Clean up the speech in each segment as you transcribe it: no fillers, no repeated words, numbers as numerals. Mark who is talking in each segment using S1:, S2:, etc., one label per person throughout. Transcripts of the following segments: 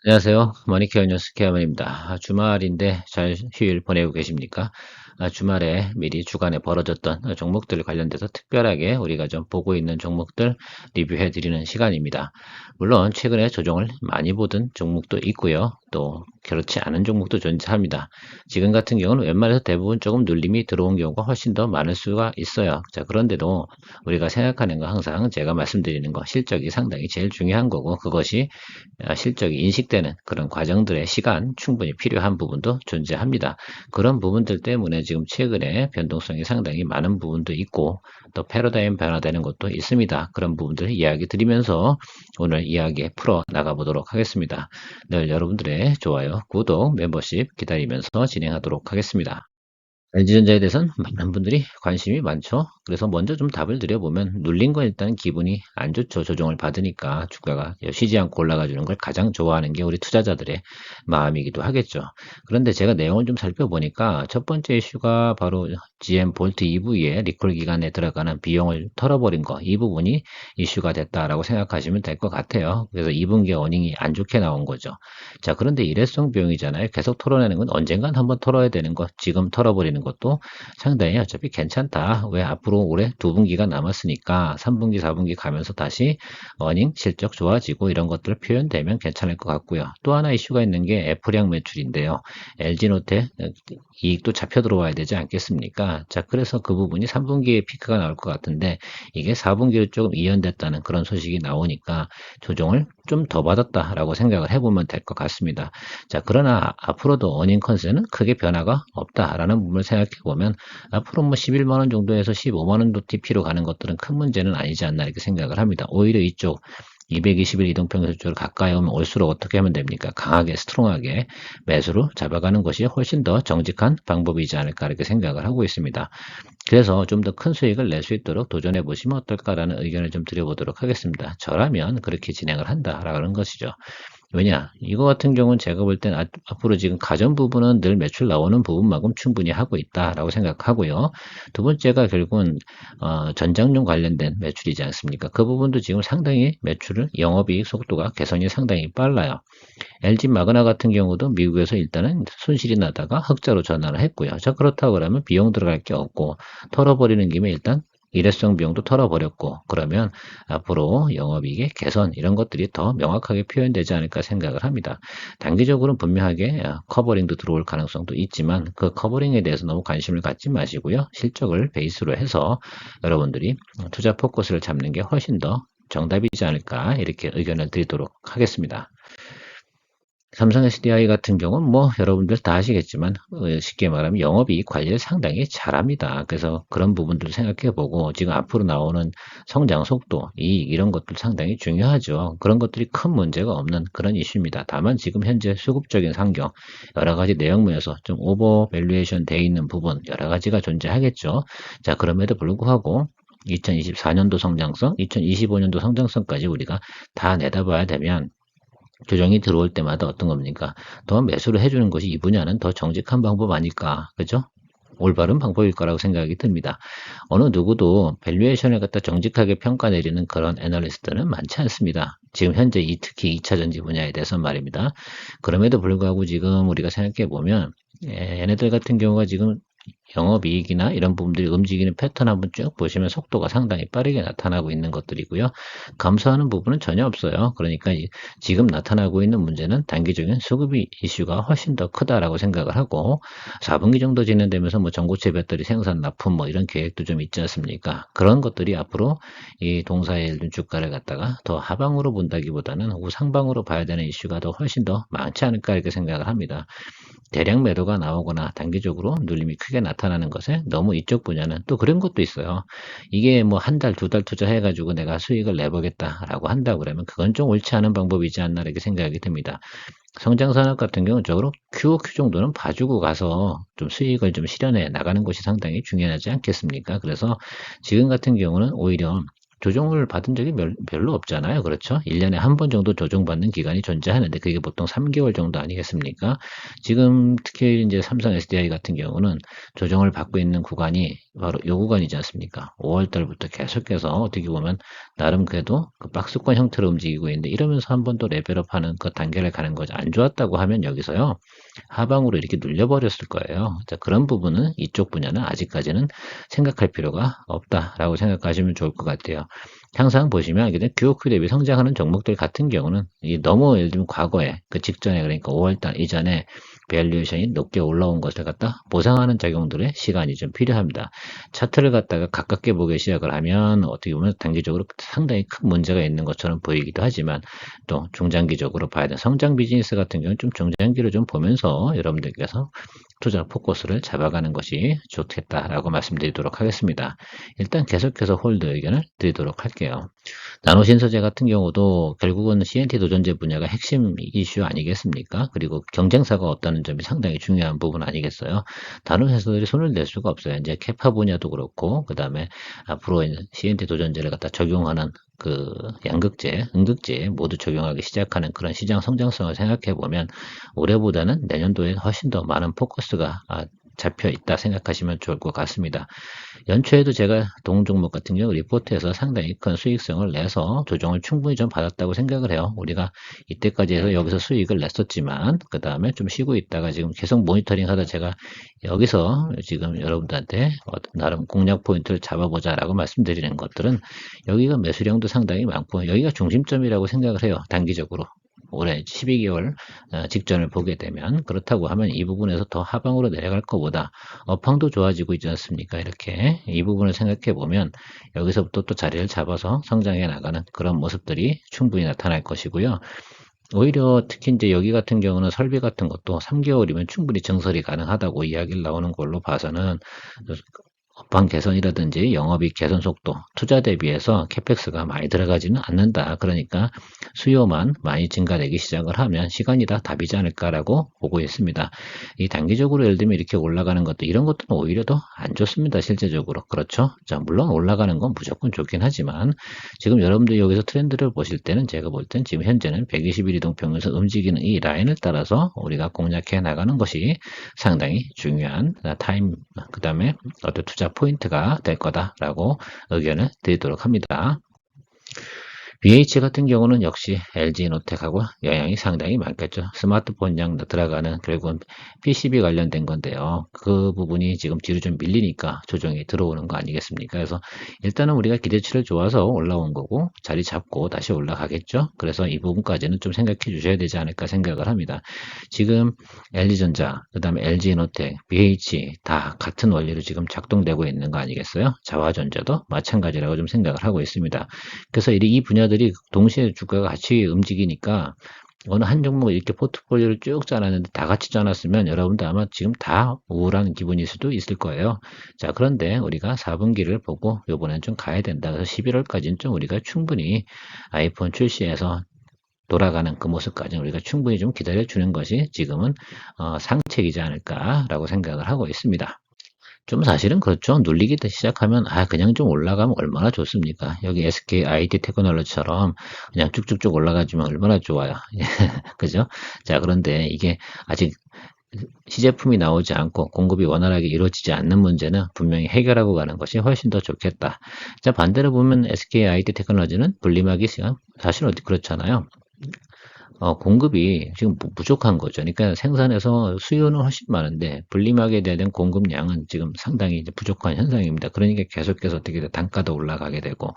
S1: 안녕하세요. 머니케어 뉴스 케어맨입니다. 주말인데 잘 휴일 보내고 계십니까? 주말에 미리 주간에 벌어졌던 종목들 관련돼서 특별하게 우리가 좀 보고 있는 종목들 리뷰해 드리는 시간입니다. 물론 최근에 조정을 많이 보던 종목도 있고요. 또 그렇지 않은 종목도 존재합니다. 지금 같은 경우는 웬만해서 대부분 조금 눌림이 들어온 경우가 훨씬 더 많을 수가 있어요. 자, 그런데도 우리가 생각하는 거 항상 제가 말씀드리는 거 실적이 상당히 제일 중요한 거고, 그것이 실적이 인식되는 그런 과정들의 시간 충분히 필요한 부분도 존재합니다. 그런 부분들 때문에 지금 최근에 변동성이 상당히 많은 부분도 있고, 또 패러다임 변화되는 것도 있습니다. 그런 부분들 이야기 드리면서 오늘 이야기 풀어 나가보도록 하겠습니다. 늘 여러분들의 좋아요, 구독, 멤버십 기다리면서 진행하도록 하겠습니다. LG전자에 대해서는 많은 분들이 관심이 많죠. 그래서 먼저 좀 답을 드려보면, 눌린 건 일단 기분이 안 좋죠. 조정을 받으니까 주가가 쉬지 않고 올라가 주는 걸 가장 좋아하는 게 우리 투자자들의 마음이기도 하겠죠. 그런데 제가 내용을 좀 살펴보니까 첫 번째 이슈가 바로 GM 볼트 EV에 리콜 기간에 들어가는 비용을 털어버린 거, 이 부분이 이슈가 됐다라고 생각하시면 될 것 같아요. 그래서 2분기 어닝이 안 좋게 나온 거죠. 자, 그런데 일회성 비용이잖아요. 계속 털어내는 건 언젠간 한번 털어야 되는 것, 지금 털어버리는 것도 상당히 어차피 괜찮다. 왜 앞으로 올해 2분기가 남았으니까 3분기, 4분기 가면서 다시 어닝 실적 좋아지고 이런 것들 표현되면 괜찮을 것 같고요. 또 하나 이슈가 있는 게 애플향 매출인데요. LG노태 이익도 잡혀 들어와야 되지 않겠습니까? 자, 그래서 그 부분이 3분기에 피크가 나올 것 같은데, 이게 4분기로 조금 이연됐다는 그런 소식이 나오니까 조정을 좀 더 받았다라고 생각을 해보면 될 것 같습니다. 자, 그러나 앞으로도 어닝 컨셉은 크게 변화가 없다라는 부분을 생각해 보면, 앞으로 뭐 11만 원 정도에서 15만 원 TP로 가는 것들은 큰 문제는 아니지 않나 이렇게 생각을 합니다. 오히려 이쪽 220일 이동평균 수준으로 가까이 오면 올수록 어떻게 하면 됩니까? 강하게 스트롱하게 매수로 잡아가는 것이 훨씬 더 정직한 방법이지 않을까 이렇게 생각을 하고 있습니다. 그래서 좀 더 큰 수익을 낼 수 있도록 도전해 보시면 어떨까라는 의견을 좀 드려보도록 하겠습니다. 저라면 그렇게 진행을 한다라는 것이죠. 왜냐? 이거 같은 경우는 제가 볼 땐 앞으로 지금 가전 부분은 늘 매출 나오는 부분만큼 충분히 하고 있다라고 생각하고요. 두 번째가 결국은 전장용 관련된 매출이지 않습니까? 그 부분도 지금 상당히 매출을 영업이익 속도가 개선이 상당히 빨라요. LG 마그나 같은 경우도 미국에서 일단은 손실이 나다가 흑자로 전환을 했고요. 자, 그렇다고 그러면 비용 들어갈 게 없고 털어버리는 김에 일단 일회성 비용도 털어버렸고, 그러면 앞으로 영업이익의 개선 이런 것들이 더 명확하게 표현되지 않을까 생각을 합니다. 단기적으로는 분명하게 커버링도 들어올 가능성도 있지만, 그 커버링에 대해서 너무 관심을 갖지 마시고요. 실적을 베이스로 해서 여러분들이 투자 포커스를 잡는 게 훨씬 더 정답이지 않을까 이렇게 의견을 드리도록 하겠습니다. 삼성 SDI 같은 경우는 뭐 여러분들 다 아시겠지만 쉽게 말하면 영업이익 관리를 상당히 잘합니다. 그래서 그런 부분들 생각해보고 지금 앞으로 나오는 성장 속도, 이익 이런 것들 상당히 중요하죠. 그런 것들이 큰 문제가 없는 그런 이슈입니다. 다만 지금 현재 수급적인 환경, 여러 가지 내용면에서 좀 오버 밸류에이션 돼 있는 부분 여러 가지가 존재하겠죠. 자, 그럼에도 불구하고 2024년도 성장성, 2025년도 성장성까지 우리가 다 내다봐야 되면, 조정이 들어올 때마다 어떤 겁니까? 더 매수를 해주는 것이 이 분야는 더 정직한 방법 아닐까, 그죠? 올바른 방법일 거라고 생각이 듭니다. 어느 누구도 밸류에이션을 갖다 정직하게 평가 내리는 그런 애널리스트는 많지 않습니다. 지금 현재 특히 2차 전지 분야에 대해서 말입니다. 그럼에도 불구하고 지금 우리가 생각해 보면, 얘네들 같은 경우가 지금 영업이익이나 이런 부분들이 움직이는 패턴 한번 쭉 보시면 속도가 상당히 빠르게 나타나고 있는 것들이고요. 감소하는 부분은 전혀 없어요. 그러니까 지금 나타나고 있는 문제는 단기적인 수급이 이슈가 훨씬 더 크다라고 생각을 하고, 4분기 정도 진행되면서 뭐 전고체 배터리 생산 납품 뭐 이런 계획도 좀 있지 않습니까? 그런 것들이 앞으로 이 동사의 주가를 갖다가 더 하방으로 본다기보다는 우상방으로 봐야 되는 이슈가 더 훨씬 더 많지 않을까 이렇게 생각을 합니다. 대량 매도가 나오거나 단기적으로 눌림이 크게 나타나는 것에 너무 이쪽 분야는 또 그런 것도 있어요. 이게 뭐 한 달, 두 달 투자해가지고 내가 수익을 내보겠다라고 한다 그러면 그건 좀 옳지 않은 방법이지 않나 이렇게 생각이 듭니다. 성장 산업 같은 경우적으로 QOQ 정도는 봐주고 가서 좀 수익을 좀 실현해 나가는 것이 상당히 중요하지 않겠습니까? 그래서 지금 같은 경우는 오히려 조정을 받은 적이 별로 없잖아요. 그렇죠? 1년에 한 번 정도 조정받는 기간이 존재하는데 그게 보통 3개월 정도 아니겠습니까? 지금 특히 이제 삼성 SDI 같은 경우는 조정을 받고 있는 구간이 바로 요 구간이지 않습니까? 5월 달부터 계속해서 어떻게 보면 나름 그래도 그 박스권 형태로 움직이고 있는데 이러면서 한 번 더 레벨업하는 그 단계를 가는 거죠. 안 좋았다고 하면 여기서요. 하방으로 이렇게 눌려버렸을 거예요. 자, 그런 부분은 이쪽 분야는 아직까지는 생각할 필요가 없다라고 생각하시면 좋을 것 같아요. 항상 보시면 QOQ 대비 성장하는 종목들 같은 경우는 너무 예를 들면 과거에 그 직전에 그러니까 5월달 이전에 밸류에이션이 높게 올라온 것을 갖다 보상하는 작용들의 시간이 좀 필요합니다. 차트를 갖다가 가깝게 보기 시작을 하면 어떻게 보면 단기적으로 상당히 큰 문제가 있는 것처럼 보이기도 하지만 또 중장기적으로 봐야 되는 성장 비즈니스 같은 경우는 좀 중장기를 좀 보면서 여러분들께서 투자 포커스를 잡아가는 것이 좋겠다라고 말씀드리도록 하겠습니다. 일단 계속해서 홀드 의견을 드리도록 할게요. 나노신소재 같은 경우도 결국은 CNT 도전제 분야가 핵심 이슈 아니겠습니까? 그리고 경쟁사가 없다는 점이 상당히 중요한 부분 아니겠어요? 다른 회사들이 손을 낼 수가 없어요. 이제 캐파 분야도 그렇고, 그 다음에 앞으로 CNT 도전제를 갖다 적용하는 그 양극재, 음극재 모두 적용하기 시작하는 그런 시장 성장성을 생각해 보면 올해보다는 내년도에 훨씬 더 많은 포커스가 잡혀 있다 생각하시면 좋을 것 같습니다. 연초에도 제가 동 종목 같은 경우 리포트에서 상당히 큰 수익성을 내서 조정을 충분히 좀 받았다고 생각을 해요. 우리가 이때까지 해서 여기서 수익을 냈었지만 그 다음에 좀 쉬고 있다가 지금 계속 모니터링 하다 제가 여기서 지금 여러분들한테 나름 공략 포인트를 잡아보자 라고 말씀드리는 것들은 여기가 매수량도 상당히 많고 여기가 중심점이라고 생각을 해요. 단기적으로. 올해 12개월 직전을 보게 되면 그렇다고 하면 이 부분에서 더 하방으로 내려갈 것보다 업황도 좋아지고 있지 않습니까? 이렇게 이 부분을 생각해 보면 여기서부터 또 자리를 잡아서 성장해 나가는 그런 모습들이 충분히 나타날 것이고요. 오히려 특히 이제 여기 같은 경우는 설비 같은 것도 3개월이면 충분히 증설이 가능하다고 이야기를 나오는 걸로 봐서는 업황 개선이라든지 영업이익 개선 속도, 투자 대비해서 캐펙스가 많이 들어가지는 않는다. 그러니까 수요만 많이 증가되기 시작을 하면 시간이 다 답이지 않을까라고 보고 있습니다. 이 단기적으로 예를 들면 이렇게 올라가는 것도 이런 것들은 오히려 더 안 좋습니다. 실제적으로. 그렇죠? 자, 물론 올라가는 건 무조건 좋긴 하지만 지금 여러분들이 여기서 트렌드를 보실 때는 제가 볼 땐 지금 현재는 121 이동평균에서 움직이는 이 라인을 따라서 우리가 공략해 나가는 것이 상당히 중요한 타임, 그 다음에 어떤 투자 포인트가 될 거다라고 의견을 드리도록 합니다. BH 같은 경우는 역시 LG노텍하고 영향이 상당히 많겠죠. 스마트폰량 들어가는 결국은 PCB 관련된 건데요. 그 부분이 지금 뒤로 좀 밀리니까 조정이 들어오는 거 아니겠습니까? 그래서 일단은 우리가 기대치를 좋아서 올라온 거고 자리 잡고 다시 올라가겠죠. 그래서 이 부분까지는 좀 생각해 주셔야 되지 않을까 생각을 합니다. 지금 LG전자, 그 다음에 LG노텍, BH 다 같은 원리로 지금 작동되고 있는 거 아니겠어요? 자화전자도 마찬가지라고 좀 생각을 하고 있습니다. 그래서 이 분야들이 동시에 주가가 같이 움직이니까 어느 한 종목 이렇게 포트폴리오를 쭉 짜놨는데 다 같이 짜놨으면 여러분도 아마 지금 다 우울한 기분일 수도 있을 거예요. 자, 그런데 우리가 4분기를 보고 요번엔 좀 가야 된다. 그래서 11월까지는 좀 우리가 충분히 아이폰 출시해서 돌아가는 그 모습까지 우리가 충분히 좀 기다려주는 것이 지금은 상책이지 않을까라고 생각을 하고 있습니다. 좀 사실은 그렇죠. 눌리기 시작하면 그냥 좀 올라가면 얼마나 좋습니까? 여기 SK IT 테크놀로지처럼 그냥 쭉쭉쭉 올라가주면 얼마나 좋아요. 그죠? 자, 그런데 이게 아직 시제품이 나오지 않고 공급이 원활하게 이루어지지 않는 문제는 분명히 해결하고 가는 것이 훨씬 더 좋겠다. 자, 반대로 보면 SK IT 테크놀로지는 분리막이 사실은 그렇잖아요. 공급이 지금 부족한 거죠. 그러니까 생산해서 수요는 훨씬 많은데 분리막에 대한 공급량은 지금 상당히 이제 부족한 현상입니다. 그러니까 계속해서 어떻게 돼 단가도 올라가게 되고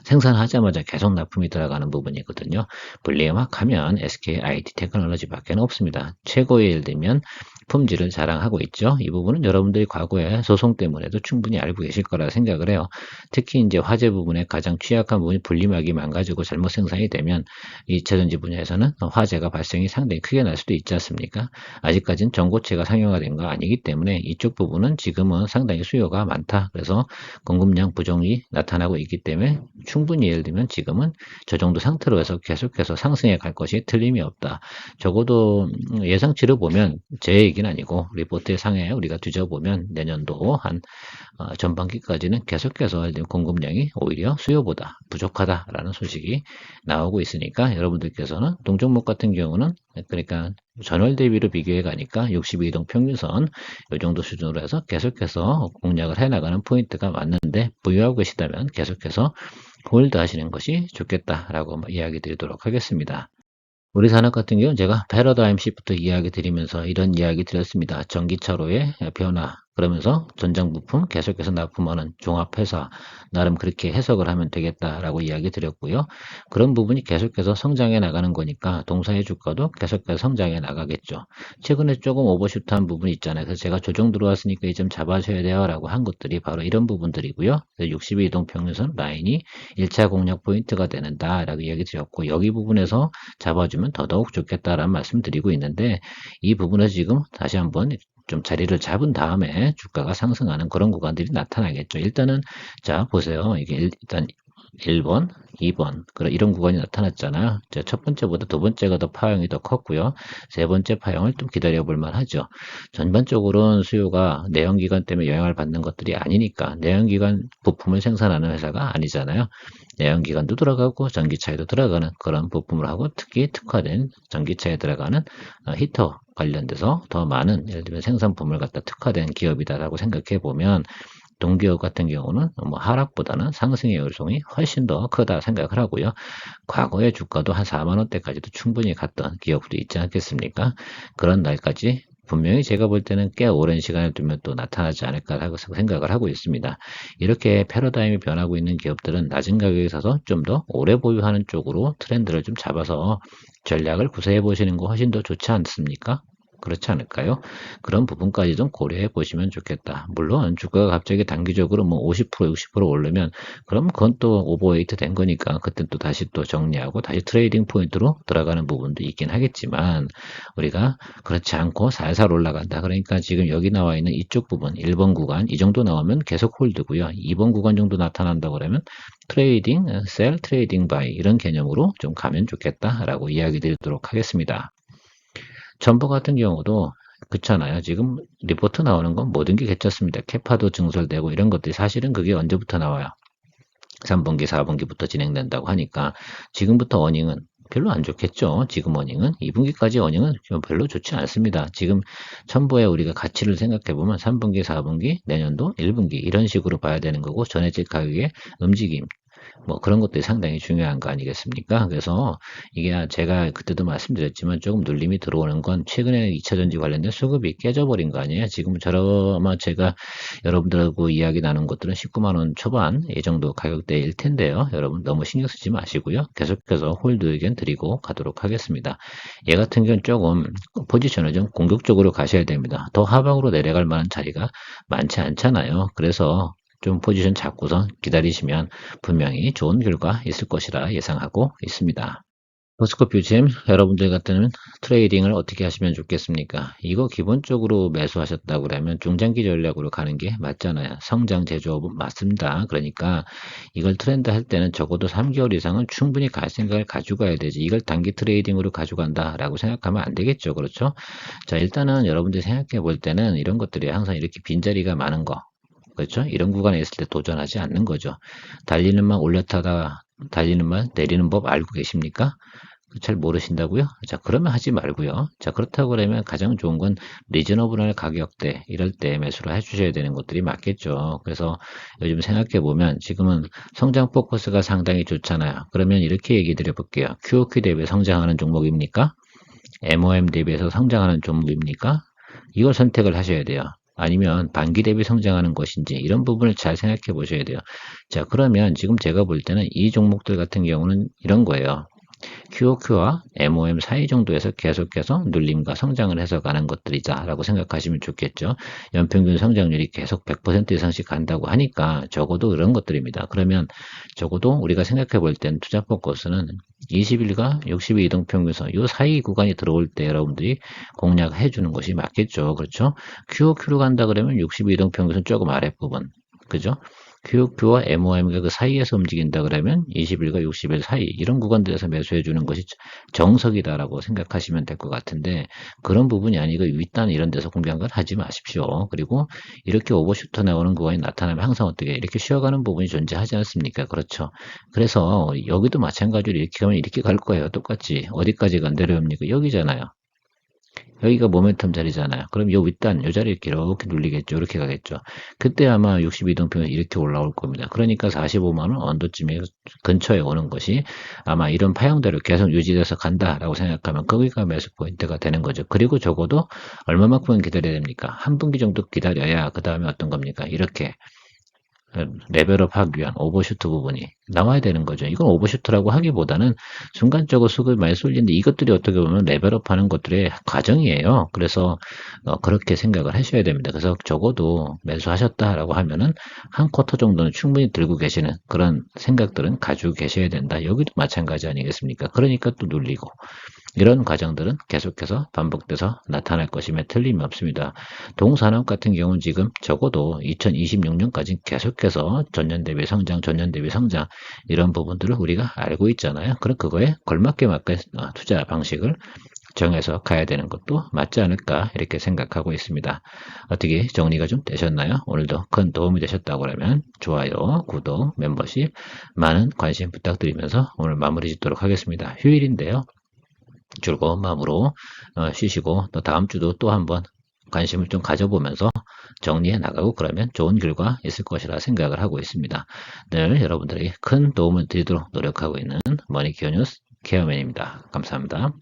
S1: 생산하자마자 계속 납품이 들어가는 부분이거든요. 분리막 하면 SK IT 테크놀로지밖에 없습니다. 최고의 예를 들면 품질을 자랑하고 있죠. 이 부분은 여러분들이 과거에 소송 때문에도 충분히 알고 계실 거라 생각을 해요. 특히 이제 화재 부분에 가장 취약한 부분이 분리막이 망가지고 잘못 생산이 되면 이 전지 분야에서는 화재가 발생이 상당히 크게 날 수도 있지 않습니까? 아직까지는 전고체가 상용화된 거 아니기 때문에 이쪽 부분은 지금은 상당히 수요가 많다. 그래서 공급량 부족이 나타나고 있기 때문에 충분히 예를 들면 지금은 저 정도 상태로 해서 계속해서 상승해 갈 것이 틀림이 없다. 적어도 예상치를 보면 제 얘기는 아니고 리포트의 상에 우리가 뒤져보면 내년도 한 전반기까지는 계속해서 공급량이 오히려 수요보다 부족하다라는 소식이 나오고 있으니까 여러분들께서는 동종목 같은 경우는 그러니까 전월 대비로 비교해 가니까 62동 평균선 이 정도 수준으로 해서 계속해서 공략을 해나가는 포인트가 맞는데 보유하고 계시다면 계속해서 홀드 하시는 것이 좋겠다라고 이야기 드리도록 하겠습니다. 우리 산업 같은 경우는 제가 패러다임 시프트 이야기 드리면서 이런 이야기 드렸습니다. 전기차로의 변화, 그러면서 전장 부품 계속해서 납품하는 종합회사, 나름 그렇게 해석을 하면 되겠다라고 이야기 드렸고요. 그런 부분이 계속해서 성장해 나가는 거니까 동사의 주가도 계속해서 성장해 나가겠죠. 최근에 조금 오버슛한 부분이 있잖아요. 그래서 제가 조정 들어왔으니까 이 점 잡아줘야 돼요 라고 한 것들이 바로 이런 부분들이고요. 62동 평균선 라인이 1차 공략 포인트가 되는다 라고 이야기 드렸고, 여기 부분에서 잡아주면 더더욱 좋겠다라는 말씀 드리고 있는데, 이 부분에서 지금 다시 한번 좀 자리를 잡은 다음에 주가가 상승하는 그런 구간들이 나타나겠죠. 일단은 자 보세요. 이게 일단 1번, 2번 이런 구간이 나타났잖아요. 첫 번째보다 두 번째가 더 파형이 더 컸고요. 세 번째 파형을 좀 기다려 볼 만하죠. 전반적으로는 수요가 내연기관 때문에 영향을 받는 것들이 아니니까, 내연기관 부품을 생산하는 회사가 아니잖아요. 내연기관도 들어가고 전기차에도 들어가는 그런 부품을 하고, 특히 특화된 전기차에 들어가는 히터 관련돼서 더 많은 예를 들면 생산품을 갖다 특화된 기업이다라고 생각해 보면, 동기업 같은 경우는 뭐 하락보다는 상승의 요소이 훨씬 더 크다 생각을 하고요. 과거의 주가도 한 4만 원대까지도 충분히 갔던 기업도 있지 않겠습니까? 그런 날까지 분명히 제가 볼 때는 꽤 오랜 시간을 두면 또 나타나지 않을까라고 생각을 하고 있습니다. 이렇게 패러다임이 변하고 있는 기업들은 낮은 가격에 사서 좀 더 오래 보유하는 쪽으로 트렌드를 좀 잡아서 전략을 구사해 보시는 거 훨씬 더 좋지 않습니까? 그렇지 않을까요? 그런 부분까지 좀 고려해 보시면 좋겠다. 물론 주가가 갑자기 단기적으로 뭐 50%, 60% 오르면 그럼 그건 또 오버웨이트 된 거니까 그때 또 다시 또 정리하고 다시 트레이딩 포인트로 들어가는 부분도 있긴 하겠지만, 우리가 그렇지 않고 살살 올라간다. 그러니까 지금 여기 나와 있는 이쪽 부분 1번 구간 이 정도 나오면 계속 홀드고요. 2번 구간 정도 나타난다 그러면 트레이딩, 셀, 트레이딩 바이 이런 개념으로 좀 가면 좋겠다라고 이야기 드리도록 하겠습니다. 전부 같은 경우도 그렇잖아요. 지금 리포트 나오는 건 모든 게 괜찮습니다. 캐파도 증설되고 이런 것들이 사실은 그게 언제부터 나와요? 3분기, 4분기부터 진행된다고 하니까 지금부터 어닝은 별로 안 좋겠죠. 지금 어닝은 2분기까지 어닝은 별로 좋지 않습니다. 지금 첨부에 우리가 가치를 생각해 보면 3분기, 4분기, 내년도 1분기 이런 식으로 봐야 되는 거고, 전해질 가격의 움직임 뭐 그런 것들이 상당히 중요한 거 아니겠습니까? 그래서 이게 제가 그때도 말씀드렸지만 조금 눌림이 들어오는 건 최근에 2차전지 관련된 수급이 깨져버린 거 아니에요? 지금 아마 제가 여러분들하고 이야기 나눈 것들은 19만 원 초반 이 정도 가격대일 텐데요. 여러분 너무 신경 쓰지 마시고요. 계속해서 홀드 의견 드리고 가도록 하겠습니다. 얘 같은 경우는 조금 포지션을 좀 공격적으로 가셔야 됩니다. 더 하방으로 내려갈 만한 자리가 많지 않잖아요. 그래서 좀 포지션 잡고서 기다리시면 분명히 좋은 결과 있을 것이라 예상하고 있습니다. 포스코 뷰잼 여러분들 같은 트레이딩을 어떻게 하시면 좋겠습니까? 이거 기본적으로 매수하셨다고 그러면 중장기 전략으로 가는 게 맞잖아요. 성장 제조업은 맞습니다. 그러니까 이걸 트렌드 할 때는 적어도 3개월 이상은 충분히 갈 생각을 가지고 가야 되지, 이걸 단기 트레이딩으로 가져간다라고 생각하면 안 되겠죠. 그렇죠? 자, 일단은 여러분들이 생각해 볼 때는 이런 것들이 항상 이렇게 빈자리가 많은 거, 그렇죠? 이런 구간에 있을 때 도전하지 않는 거죠. 달리는 말 올려타다 달리는 말 내리는 법 알고 계십니까? 잘 모르신다고요? 자, 그러면 하지 말고요. 자, 그렇다고 그러면 가장 좋은 건 리저너블한 가격대 이럴 때 매수를 해주셔야 되는 것들이 맞겠죠. 그래서 요즘 생각해 보면 지금은 성장 포커스가 상당히 좋잖아요. 그러면 이렇게 얘기 드려볼게요. QOQ 대비 성장하는 종목입니까? MOM 대비해서 성장하는 종목입니까? 이걸 선택을 하셔야 돼요. 아니면 반기 대비 성장하는 것인지 이런 부분을 잘 생각해 보셔야 돼요. 자, 그러면 지금 제가 볼 때는 이 종목들 같은 경우는 이런 거예요. QOQ와 MOM 사이 정도에서 계속해서 눌림과 성장을 해서 가는 것들이다라고 생각하시면 좋겠죠. 연평균 성장률이 계속 100% 이상씩 간다고 하니까 적어도 그런 것들입니다. 그러면 적어도 우리가 생각해 볼 땐 투자 포커스는 20일과 60일 이동평균선 이 사이 구간이 들어올 때 여러분들이 공략해 주는 것이 맞겠죠. 그렇죠? QOQ로 간다 그러면 60일 이동평균선 조금 아랫부분. 그죠? QQ와 MOM과 그 사이에서 움직인다 그러면 20일과 60일 사이 이런 구간들에서 매수해 주는 것이 정석이다라고 생각하시면 될 것 같은데 그런 부분이 아니고 윗단 이런 데서 공략을 하지 마십시오. 그리고 이렇게 오버슈터 나오는 구간이 나타나면 항상 어떻게 이렇게 쉬어가는 부분이 존재하지 않습니까? 그렇죠. 그래서 여기도 마찬가지로 이렇게 가면 이렇게 갈 거예요. 똑같이 어디까지가 내려옵니까? 여기잖아요. 여기가 모멘텀 자리잖아요. 그럼 요 윗단, 요 자리 이렇게 눌리겠죠. 이렇게 가겠죠. 그때 아마 62동평에서 이렇게 올라올 겁니다. 그러니까 45만원 언더쯤에 근처에 오는 것이 아마 이런 파형대로 계속 유지돼서 간다라고 생각하면 거기가 매수 포인트가 되는 거죠. 그리고 적어도 얼마만큼은 기다려야 됩니까? 한 분기 정도 기다려야 그 다음에 어떤 겁니까? 이렇게 레벨업 하기 위한 오버슈트 부분이 나와야 되는 거죠. 이건 오버슈트라고 하기보다는 순간적으로 수급이 많이 쏠리는데 이것들이 어떻게 보면 레벨업 하는 것들의 과정이에요. 그래서 그렇게 생각을 하셔야 됩니다. 그래서 적어도 매수하셨다라고 하면은 한 쿼터 정도는 충분히 들고 계시는 그런 생각들은 가지고 계셔야 된다. 여기도 마찬가지 아니겠습니까? 그러니까 또 눌리고 이런 과정들은 계속해서 반복돼서 나타날 것임에 틀림이 없습니다. 동산업 같은 경우는 지금 적어도 2026년까지 계속해서 전년 대비 성장, 전년 대비 성장 이런 부분들을 우리가 알고 있잖아요. 그럼 그거에 걸맞게 맞게 투자 방식을 정해서 가야 되는 것도 맞지 않을까 이렇게 생각하고 있습니다. 어떻게 정리가 좀 되셨나요? 오늘도 큰 도움이 되셨다고 하면 좋아요, 구독, 멤버십 많은 관심 부탁드리면서 오늘 마무리 짓도록 하겠습니다. 휴일인데요. 즐거운 마음으로 쉬시고 또 다음 주도 또 한번 관심을 좀 가져보면서 정리해 나가고 그러면 좋은 결과 있을 것이라 생각을 하고 있습니다. 늘 여러분들에게 큰 도움을 드리도록 노력하고 있는 머니케어 뉴스 케어맨입니다. 감사합니다.